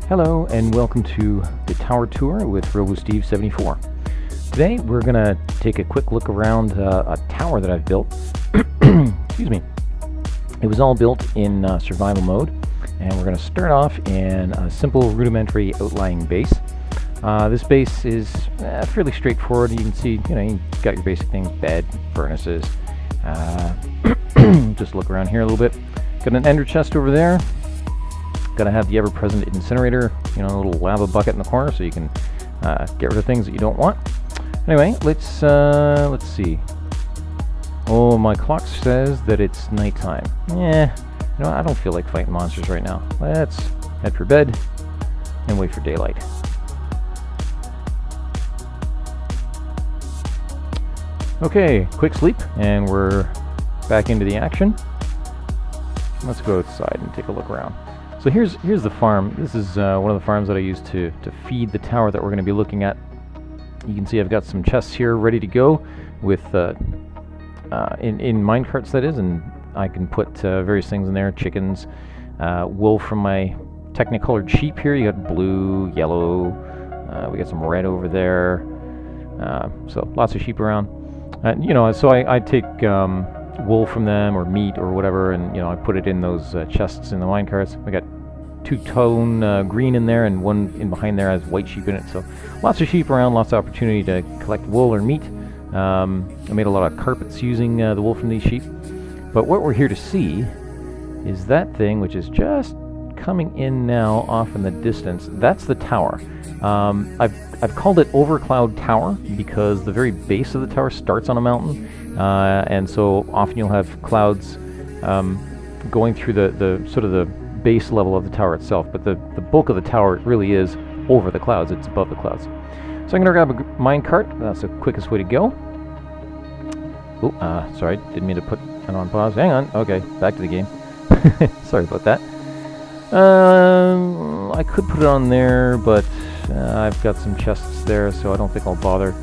Hello and welcome to the tower tour with RoboSteve74. Today we're going to take a quick look around a tower that I've built. Excuse me. It was all built in survival mode, and we're going to start off in a simple rudimentary outlying base. This base is fairly straightforward. You can see, you've got your basic things: bed, furnaces. Just look around here a little bit. Got an ender chest over there. Got to have the ever-present incinerator, a little lava bucket in the corner so you can get rid of things that you don't want. Anyway, let's see. Oh, my clock says that it's nighttime. I don't feel like fighting monsters right now. Let's head for bed and wait for daylight. Okay, quick sleep, and we're back into the action. Let's go outside and take a look around. So here's the farm. This is one of the farms that I use to feed the tower that we're going to be looking at. You can see I've got some chests here ready to go with in minecarts, that is, and I can put various things in there: chickens, wool from my technicolored sheep here. You got blue, yellow, we got some red over there. So lots of sheep around. So I take wool from them, or meat, or whatever, and I put it in those chests in the minecarts. I got two-tone green in there, and one in behind there has white sheep in it. So lots of sheep around, lots of opportunity to collect wool or meat. I made a lot of carpets using the wool from these sheep. But what we're here to see is that thing which is just coming in now off in the distance. That's the tower. I've called it Overcloud Tower because the very base of the tower starts on a mountain, and so often you'll have clouds going through the sort of the base level of the tower itself, but the bulk of the tower really is over the clouds. It's above the clouds. So I'm going to grab a minecart. That's the quickest way to go. Oh, sorry, didn't mean to put it on pause. Hang on. Okay, back to the game. Sorry about that. I could put it on there, but I've got some chests there, so I don't think I'll bother.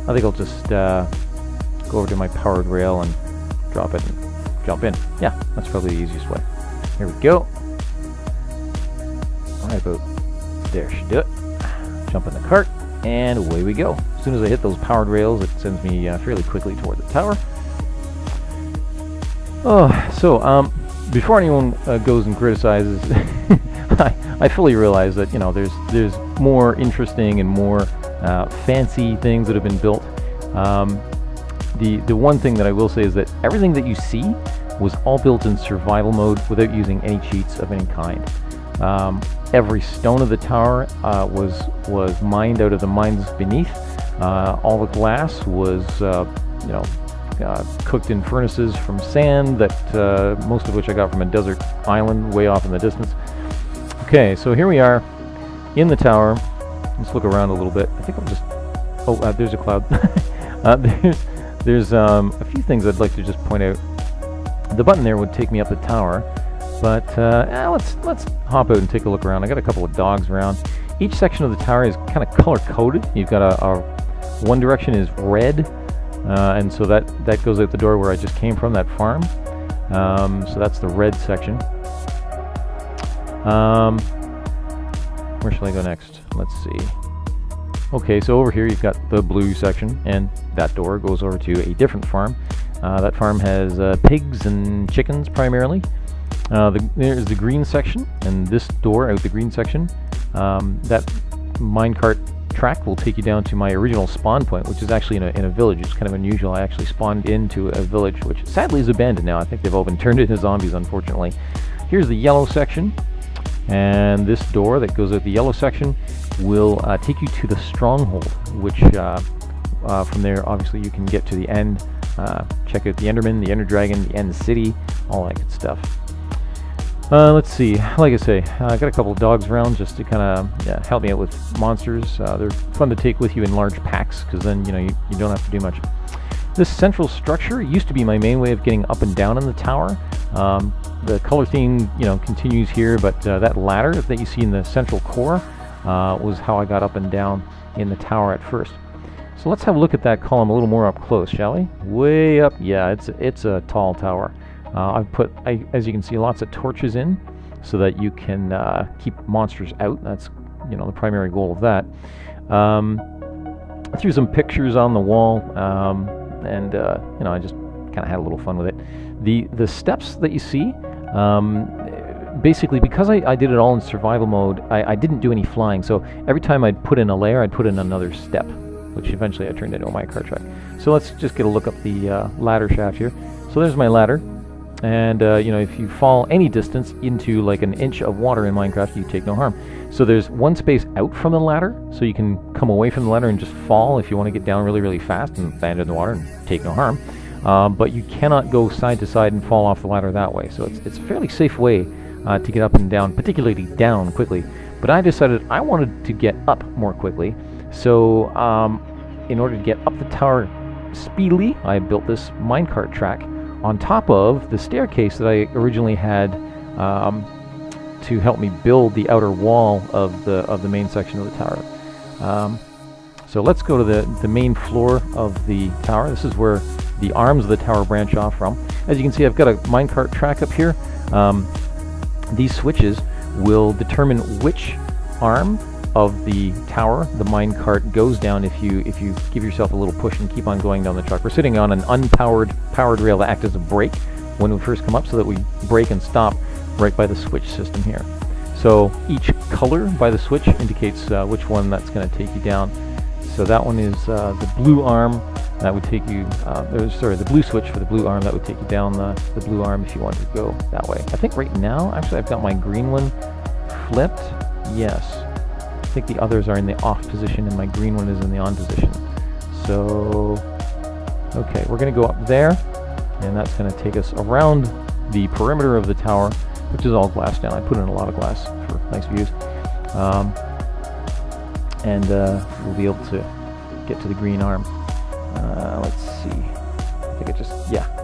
I think I'll just go over to my powered rail and drop it and jump in. Yeah, that's probably the easiest way. Here we go. Right about there should do it. Jump in the cart, and away we go. As soon as I hit those powered rails, it sends me fairly quickly toward the tower. Before anyone goes and criticizes, I fully realize that there's more interesting and more fancy things that have been built. The one thing that I will say is that everything that you see was all built in survival mode without using any cheats of any kind. Every stone of the tower was mined out of the mines beneath. All the glass was cooked in furnaces from sand, that most of which I got from a desert island way off in the distance. Okay, so here we are in the tower. Let's look around a little bit. I think I'll just... Oh, there's a cloud. There's a few things I'd like to just point out. The button there would take me up the tower, but let's hop out and take a look around. I got a couple of dogs around. Each section of the tower is kind of color-coded. You've got one direction is red, and so that goes out the door where I just came from, that farm. So that's the red section. Where shall I go next? Let's see. Okay, so over here you've got the blue section, and that door goes over to a different farm. That farm has pigs and chickens primarily. There's the green section, and this door out the green section, that minecart track will take you down to my original spawn point, which is actually in a village. It's kind of unusual. I actually spawned into a village, which sadly is abandoned now. I think they've all been turned into zombies, unfortunately. Here's the yellow section, and this door that goes out the yellow section will take you to the stronghold, which from there, obviously, you can get to the end. Check out the Enderman, the Ender Dragon, the End City, all that good stuff. Let's see. Like I say, I got a couple of dogs around just to kind of help me out with monsters. They're fun to take with you in large packs, because then you don't have to do much. This central structure used to be my main way of getting up and down in the tower. The color theme continues here, but that ladder that you see in the central core was how I got up and down in the tower at first. So let's have a look at that column a little more up close, shall we? Way up, yeah, it's a tall tower. I've put, as you can see, lots of torches in. so that you can keep monsters out. That's, you know, the primary goal of that. I threw some pictures on the wall, and you know, I just kind of had a little fun with it. The steps that you see, basically, because I did it all in survival mode, I didn't do any flying. So every time I'd put in a layer, I'd put in another step, which eventually I turned into a minecart track. So let's just get a look up the ladder shaft here. So there's my ladder, and you know, if you fall any distance into like an inch of water in Minecraft, you take no harm. So there's one space out from the ladder, so you can come away from the ladder and just fall if you want to get down really, really fast and land in the water and take no harm. But you cannot go side to side and fall off the ladder that way. So it's a fairly safe way to get up and down, particularly down quickly. But I decided I wanted to get up more quickly. So in order to get up the tower speedily, I built this minecart track on top of the staircase that I originally had to help me build the outer wall of the main section of the tower. So let's go to the main floor of the tower. This is where the arms of the tower branch off from. As you can see, I've got a minecart track up here. These switches will determine which arm of the tower the minecart goes down if you give yourself a little push and keep on going down the track. We're sitting on an powered rail that acts as a brake when we first come up, so that we brake and stop right by the switch system here. So each color by the switch indicates which one that's going to take you down. So that one is the blue arm. That would take you, the blue switch for the blue arm. That would take you down the blue arm if you wanted to go that way. I think right now, actually, I've got my green one flipped. Yes. I think the others are in the off position and my green one is in the on position. So, okay, we're going to go up there, and that's going to take us around the perimeter of the tower, which is all glass down. I put in a lot of glass for nice views. And we'll be able to get to the green arm. Let's see. I think I just,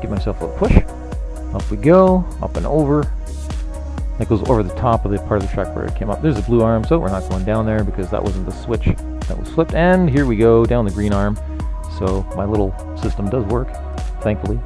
give myself a little push. Up we go, up and over. That goes over the top of the part of the track where it came up. There's the blue arm, so we're not going down there because that wasn't the switch that was flipped. And here we go, down the green arm. So my little system does work, thankfully.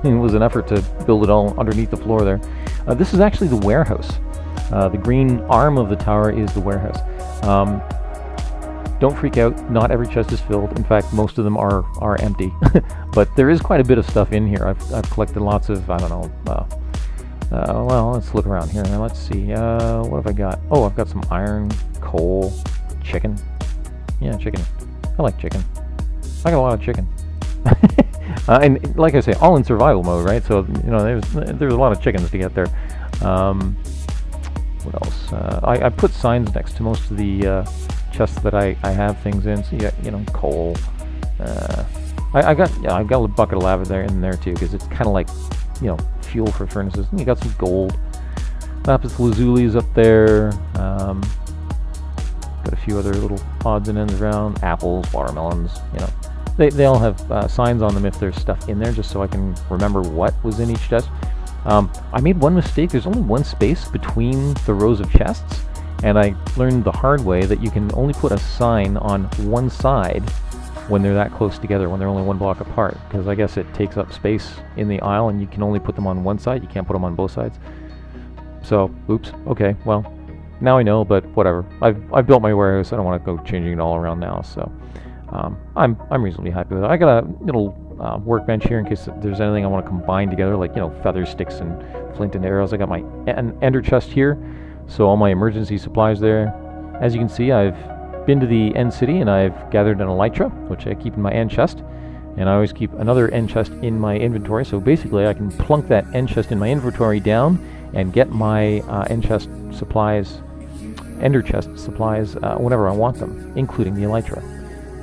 It was an effort to build it all underneath the floor there. This is actually the warehouse. The green arm of the tower is the warehouse. Don't freak out, not every chest is filled. In fact, most of them are empty. But there is quite a bit of stuff in here. I've collected lots of, I don't know, well, let's look around here. Now, let's see, what have I got? Oh, I've got some iron, coal, chicken. Yeah, chicken. I like chicken. I got a lot of chicken. And like I say, all in survival mode, right? So, you know, there's a lot of chickens to get there. What else? I put signs next to most of the chests that I have things in. So you got, you know, coal. I've got a bucket of lava there in there too, because it's kind of like, you know, fuel for furnaces. And you got some gold. Lapis lazuli's up there. Got a few other little odds and ends around. Apples, watermelons. You know, they all have signs on them if there's stuff in there, just so I can remember what was in each chest. I made one mistake. There's only one space between the rows of chests, and I learned the hard way that you can only put a sign on one side when they're that close together, when they're only one block apart, because I guess it takes up space in the aisle and you can only put them on one side. You can't put them on both sides. So, oops. Okay, well, now I know, but whatever. I've built my warehouse. I don't want to go changing it all around now, so I'm reasonably happy with it. I got a little workbench here in case there's anything I want to combine together, like, you know, feathers, sticks, and flint and arrows. I got my ender chest here, so all my emergency supplies there. As you can see, I've been to the end city and I've gathered an elytra, which I keep in my end chest, and I always keep another end chest in my inventory. So basically, I can plunk that end chest in my inventory down and get my ender chest supplies whenever I want them, including the elytra.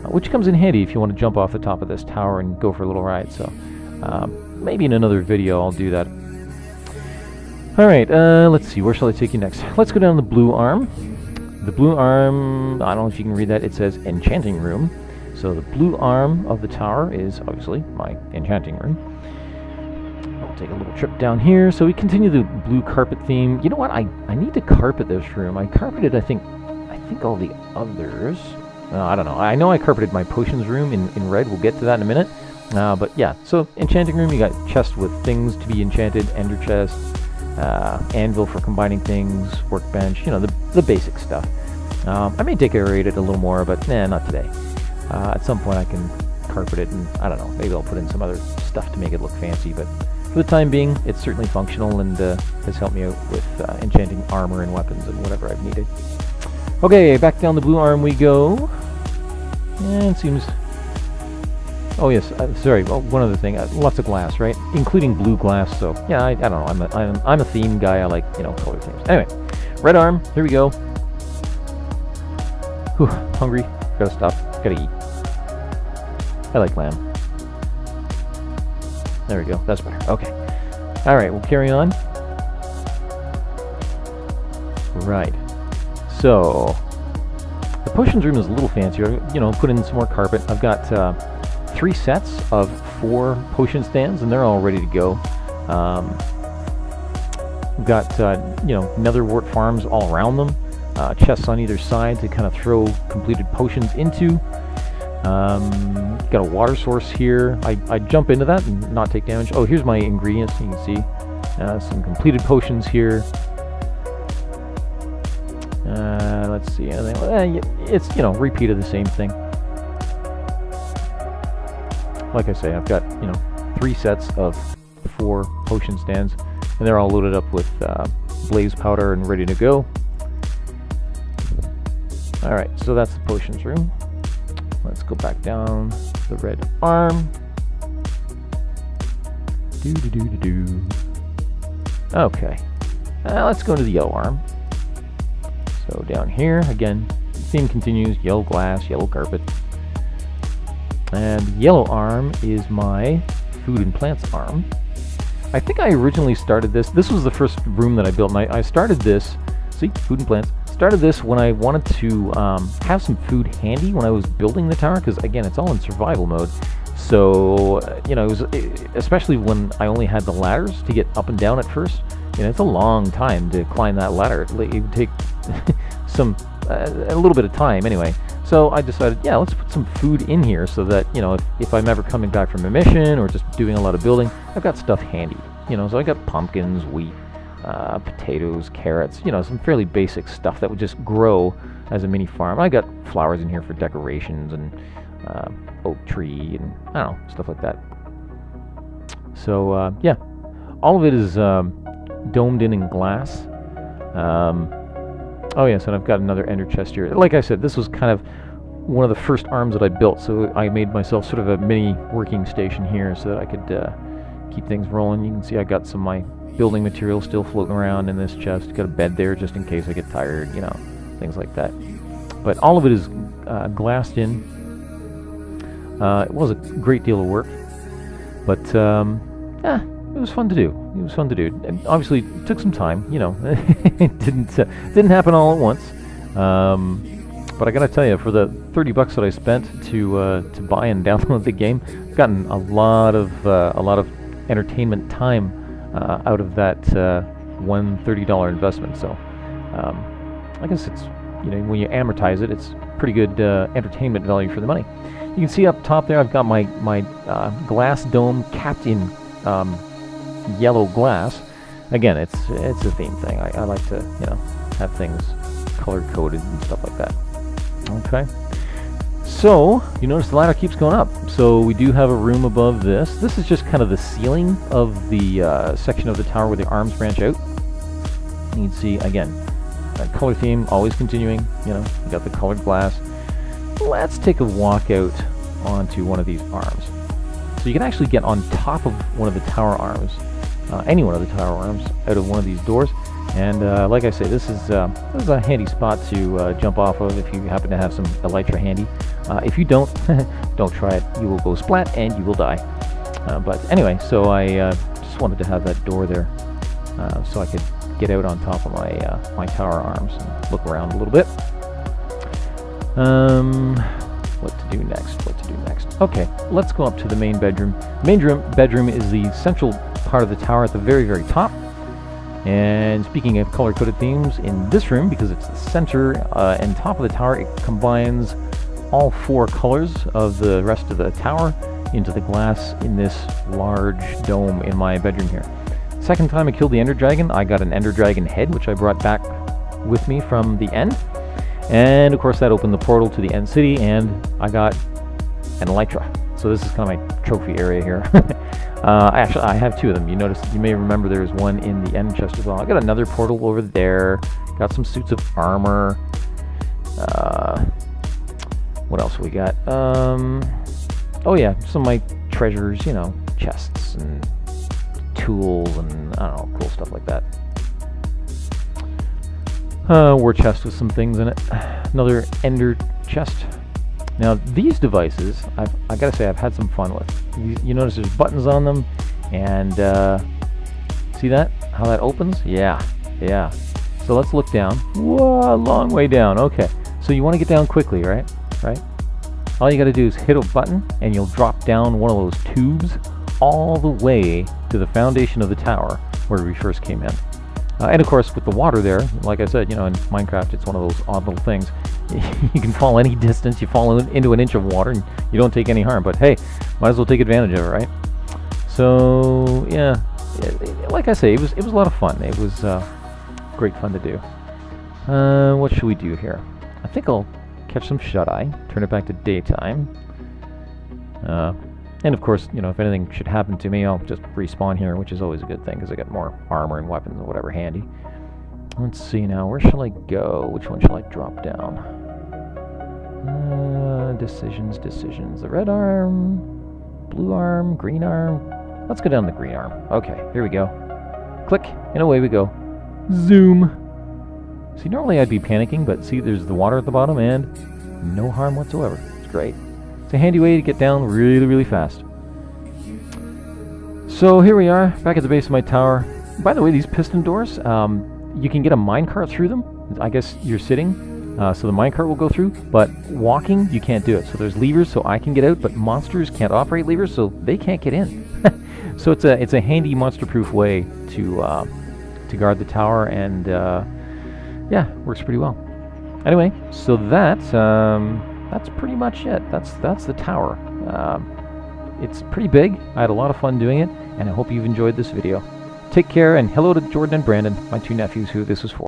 Which comes in handy if you want to jump off the top of this tower and go for a little ride. So maybe in another video I'll do that. Alright, let's see, where shall I take you next? Let's go down the blue arm. The blue arm, I don't know if you can read that, it says enchanting room. So the blue arm of the tower is obviously my enchanting room. I'll take a little trip down here. So we continue the blue carpet theme. You know what, I need to carpet this room. I carpeted, I think all the others. I don't know. I know I carpeted my potions room in red. We'll get to that in a minute. But yeah, so enchanting room, you got chests with things to be enchanted, ender chest, anvil for combining things, workbench, the basic stuff. I may decorate it a little more, but not today. At some point I can carpet it, and I don't know, maybe I'll put in some other stuff to make it look fancy, but for the time being, it's certainly functional and has helped me out with enchanting armor and weapons and whatever I've needed. Okay, back down the blue arm we go. And it seems... Oh yes, sorry, one other thing, lots of glass, right? Including blue glass, so yeah, I don't know, I'm a theme guy, I like, color themes. Anyway, red arm, here we go. Whew, hungry, gotta stop, gotta eat. I like lamb. There we go, that's better, okay. Alright, we'll carry on. Right, so, the potions room is a little fancier, put in some more carpet. I've got 3 sets of 4 potion stands, and they're all ready to go. We've got, netherwort farms all around them, chests on either side to kind of throw completed potions into. Got a water source here. I jump into that and not take damage. Oh, here's my ingredients, you can see. Some completed potions here. Let's see, it's, repeat of the same thing. Like I say, I've got, 3 sets of 4 potion stands, and they're all loaded up with blaze powder and ready to go. Alright, so that's the potions room. Let's go back down the red arm. Okay, let's go to the yellow arm. So down here, again, the theme continues, yellow glass, yellow carpet. And yellow arm is my food and plants arm. I think I originally started this. This was the first room that I built, and I started this. See, food and plants. Started this when I wanted to have some food handy when I was building the tower, because again, it's all in survival mode. So it was especially when I only had the ladders to get up and down at first. It's a long time to climb that ladder. It would take a little bit of time anyway. So I decided, yeah, let's put some food in here so that, if I'm ever coming back from a mission or just doing a lot of building, I've got stuff handy. So I got pumpkins, wheat, potatoes, carrots, some fairly basic stuff that would just grow as a mini farm. I got flowers in here for decorations and oak tree and, I don't know, stuff like that. So, yeah, all of it is domed in glass. Oh yes, and I've got another ender chest here. Like I said, this was kind of one of the first arms that I built, so I made myself sort of a mini working station here so that I could keep things rolling. You can see I got some of my building material still floating around in this chest. Got a bed there just in case I get tired, things like that. But all of it is glassed in. It was a great deal of work, but it was fun to do. It was fun to do. And obviously, it took some time. It didn't happen all at once. But I gotta tell you, for the $30 that I spent to buy and download the game, I've gotten a lot of entertainment time out of that one $30 investment. So I guess it's when you amortize it, it's pretty good entertainment value for the money. You can see up top there, I've got my glass dome capped in yellow glass. Again, it's a theme thing. I like to have things color coded and stuff like that. Okay, so you notice the ladder keeps going up. So we do have a room above this. This is just kind of the ceiling of the section of the tower where the arms branch out. You can see again, that color theme always continuing. You got the colored glass. Let's take a walk out onto one of these arms. So you can actually get on top of one of the tower arms, any one of the tower arms, out of one of these doors. And like I say, this is a handy spot to jump off of if you happen to have some elytra handy. If you don't, don't try it. You will go splat and you will die. But anyway, so I just wanted to have that door there so I could get out on top of my tower arms and look around a little bit. What to do next? Okay, let's go up to the main bedroom. Main bedroom is the central part of the tower at the very, very top. And speaking of color-coded themes, in this room, because it's the center and top of the tower, it combines all 4 colors of the rest of the tower into the glass in this large dome in my bedroom here. Second time I killed the ender dragon, I got an ender dragon head, which I brought back with me from the end. And of course that opened the portal to the end city, and I got an elytra. So this is kind of my trophy area here. Actually, I have two of them. You may remember there's one in the end chest as well. I got another portal over there. Got some suits of armor. What else we got? Oh yeah, some of my treasures, chests and tools and I don't know, cool stuff like that. War chest with some things in it. Another ender chest. Now these devices, I gotta say, I've had some fun with. You notice there's buttons on them, and see that? How that opens? Yeah. So let's look down. Whoa, a long way down. Okay, so you want to get down quickly, right? All you got to do is hit a button, and you'll drop down one of those tubes all the way to the foundation of the tower where we first came in. And of course, with the water there, like I said, in Minecraft, it's one of those odd little things. You can fall any distance. You fall into an inch of water, and you don't take any harm. But hey, might as well take advantage of it, right? So yeah, like I say, it was a lot of fun. It was great fun to do. What should we do here? I think I'll catch some shut-eye, turn it back to daytime. And of course, if anything should happen to me, I'll just respawn here, which is always a good thing, because I got more armor and weapons and whatever handy. Let's see now, where shall I go? Which one shall I drop down? Decisions. The red arm, blue arm, green arm. Let's go down the green arm. Okay, here we go. Click, and away we go. Zoom. See, normally I'd be panicking, but see, there's the water at the bottom, and no harm whatsoever. It's great. It's a handy way to get down really, really fast. So here we are, back at the base of my tower. By the way, these piston doors, you can get a minecart through them. I guess you're sitting, so the minecart will go through, but walking, you can't do it. So there's levers, so I can get out, but monsters can't operate levers, so they can't get in. So it's a handy monster-proof way to guard the tower, and yeah, works pretty well. Anyway, so that's pretty much it. That's the tower. It's pretty big. I had a lot of fun doing it, and I hope you've enjoyed this video. Take care, and hello to Jordan and Brandon, my two nephews who this was for.